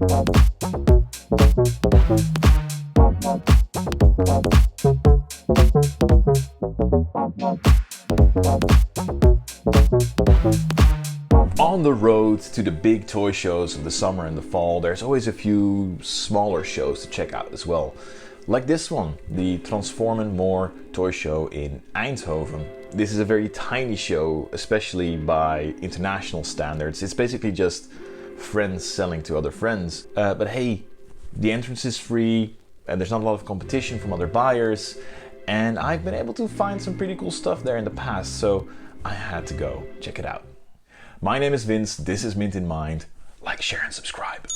On the road to the big toy shows of the summer and the fall, there's always a few smaller shows to check out as well. Like this one, the Transform & More toy show in Eindhoven. This is a very tiny show, especially by international standards. It's basically just friends selling to other friends. But hey, the entrance is free and there's not a lot of competition from other buyers. And I've been able to find some pretty cool stuff there in the past, so I had to go check it out. My name is Vince, this is Mint in Mind. Like, share and subscribe.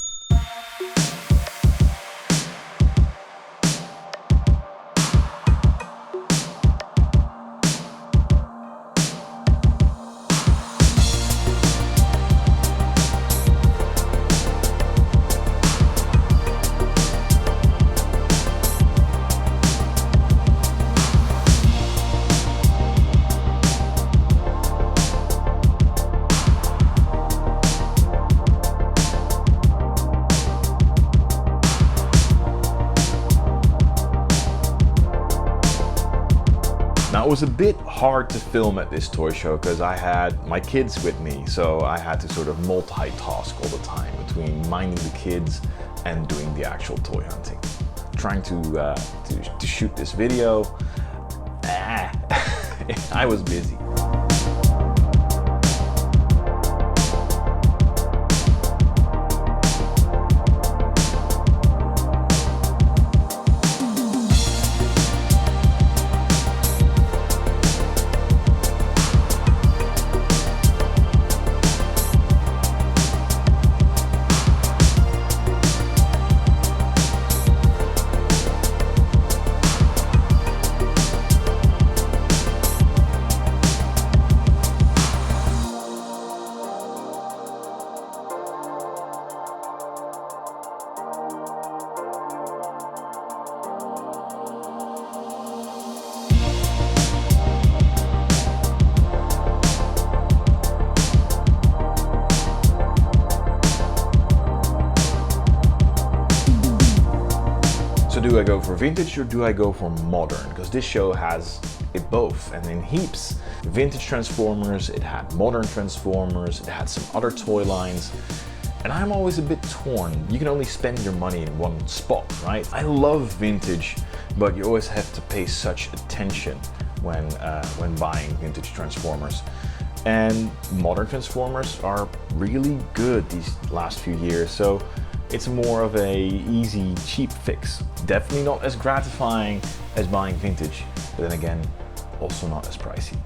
Now, it was a bit hard to film at this toy show because I had my kids with me, so I had to sort of multitask all the time between minding the kids and doing the actual toy hunting. Trying to shoot this video, I was busy. So do I go for vintage or do I go for modern? Because this show has it both and in heaps. Vintage Transformers, it had modern Transformers, it had some other toy lines. And I'm always a bit torn. You can only spend your money in one spot, right? I love vintage, but you always have to pay such attention when buying vintage Transformers. And modern Transformers are really good these last few years, so it's more of a easy, cheap fix. Definitely not as gratifying as buying vintage, but then again, also not as pricey.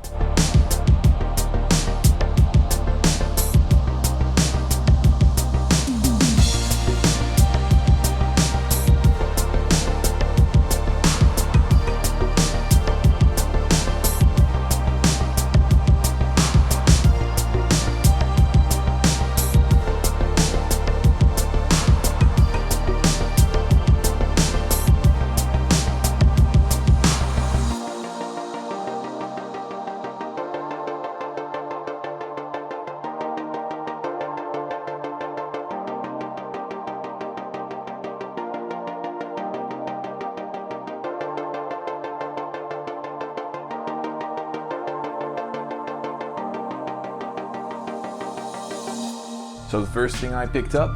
So the first thing I picked up,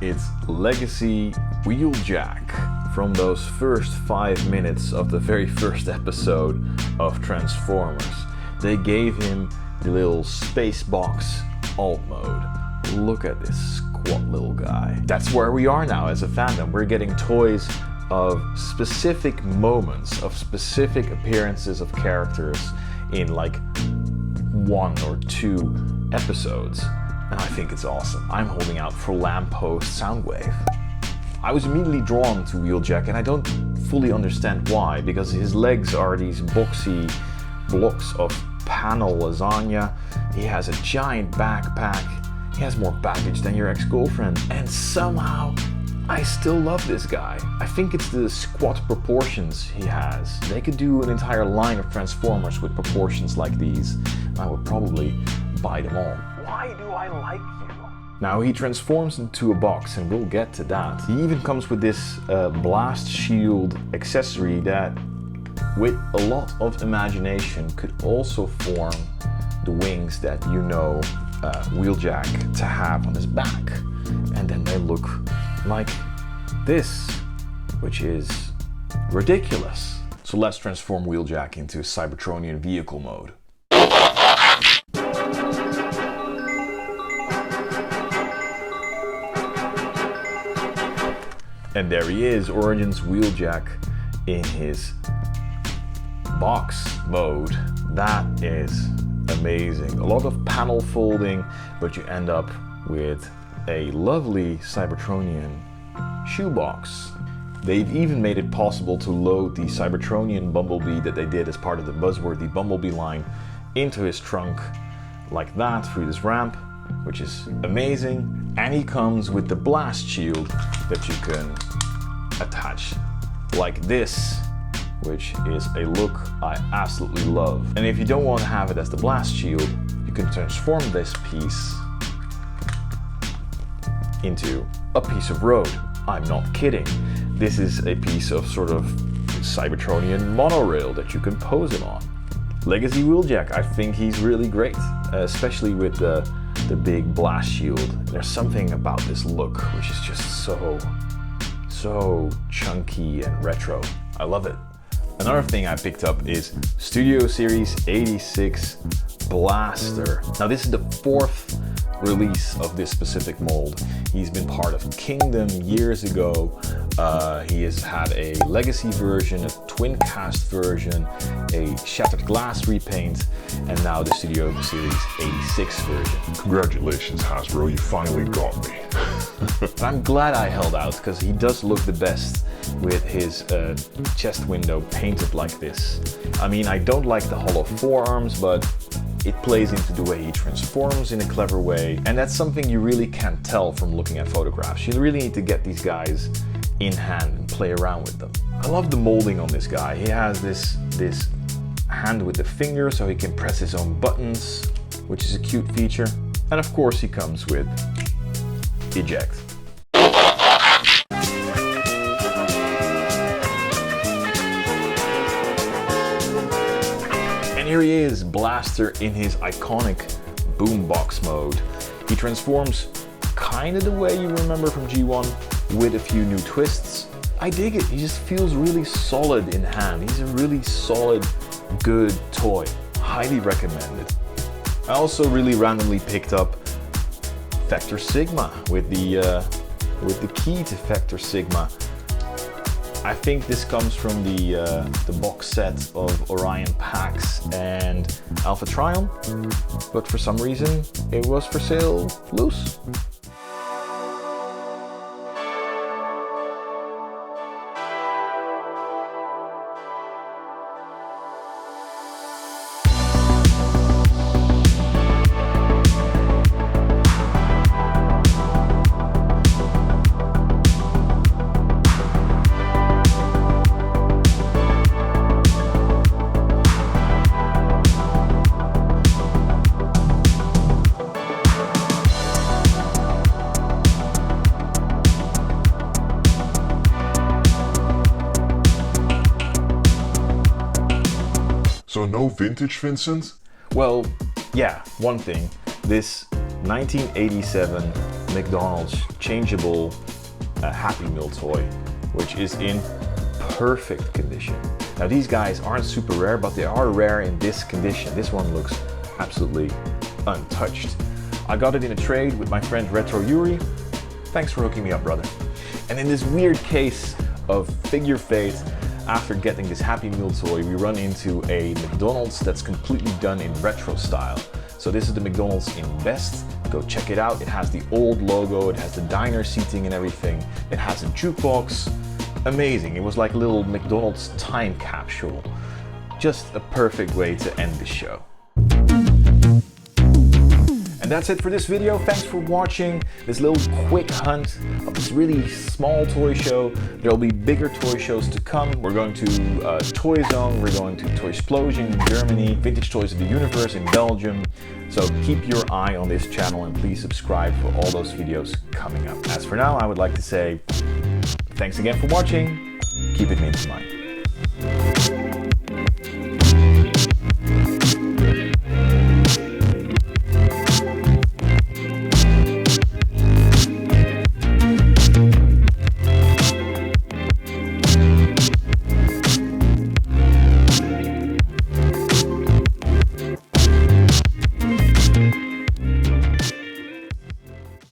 it's Legacy Wheeljack from those first 5 minutes of the very first episode of Transformers. They gave him the little space box alt mode. Look at this squat little guy. That's where we are now as a fandom. We're getting toys of specific moments, of specific appearances of characters in like 1 or 2 episodes. And I think it's awesome. I'm holding out for Lamppost Soundwave. I was immediately drawn to Wheeljack and I don't fully understand why, because his legs are these boxy blocks of panel lasagna. He has a giant backpack. He has more baggage than your ex-girlfriend. And somehow, I still love this guy. I think it's the squat proportions he has. They could do an entire line of Transformers with proportions like these. I would probably buy them all. Why do I like you? Now he transforms into a box, and we'll get to that. He even comes with this blast shield accessory that, with a lot of imagination, could also form the wings that you know Wheeljack to have on his back. And then they look like this, which is ridiculous. So let's transform Wheeljack into Cybertronian vehicle mode. And there he is, Origins Wheeljack in his box mode. That is amazing. A lot of panel folding, but you end up with a lovely Cybertronian shoebox. They've even made it possible to load the Cybertronian Bumblebee that they did as part of the Buzzworthy Bumblebee line into his trunk like that through this ramp, which is amazing. And he comes with the blast shield that you can attach like this, which is a look I absolutely love. And if you don't want to have it as the blast shield, you can transform this piece into a piece of road. I'm not kidding. This is a piece of sort of Cybertronian monorail that you can pose him on. Legacy Wheeljack, I think he's really great, especially with the big blast shield. There's something about this look which is just so chunky and retro. I love it. Another thing I picked up is Studio Series 86 Blaster. Now this is the 4th release of this specific mold. He's been part of Kingdom years ago. He has had a legacy version, a twin cast version, a shattered glass repaint, and now the Studio Series 86 version. Congratulations, Hasbro, you finally got me. But I'm glad I held out, because he does look the best with his chest window painted like this. I mean, I don't like the hollow forearms, but it plays into the way he transforms in a clever way, and that's something you really can't tell from looking at photographs. You really need to get these guys in hand and play around with them. I love the molding on this guy. He has this hand with the finger so he can press his own buttons, which is a cute feature. And of course he comes with eject. And here he is, Blaster in his iconic boombox mode. He transforms kind of the way you remember from G1 with a few new twists. I dig it, he just feels really solid in hand. He's a really solid, good toy. Highly recommended. I also really randomly picked up Vector Sigma with the key to Vector Sigma. I think this comes from the box set of Orion Pax and Alpha Trion, but for some reason it was for sale loose. So no vintage, Vincent? Well, yeah, one thing. This 1987 McDonald's changeable Happy Meal toy, which is in perfect condition. Now these guys aren't super rare, but they are rare in this condition. This one looks absolutely untouched. I got it in a trade with my friend RetroJoeri. Thanks for hooking me up, brother. And in this weird case of figure fate, after getting this Happy Meal toy, we run into a McDonald's that's completely done in retro style. So this is the McDonald's in Best. Go check it out. It has the old logo, it has the diner seating and everything. It has a jukebox. Amazing. It was like a little McDonald's time capsule. Just a perfect way to end the show. And And that's it for this video. Thanks for watching this little quick hunt of this really small toy show. There'll be bigger toy shows to come. We're going to Toy Zone, we're going to Toy Explosion in Germany, Vintage Toys of the Universe in Belgium. So keep your eye on this channel and please subscribe for all those videos coming up. As for now, I would like to say thanks again for watching. Keep it mint in mind.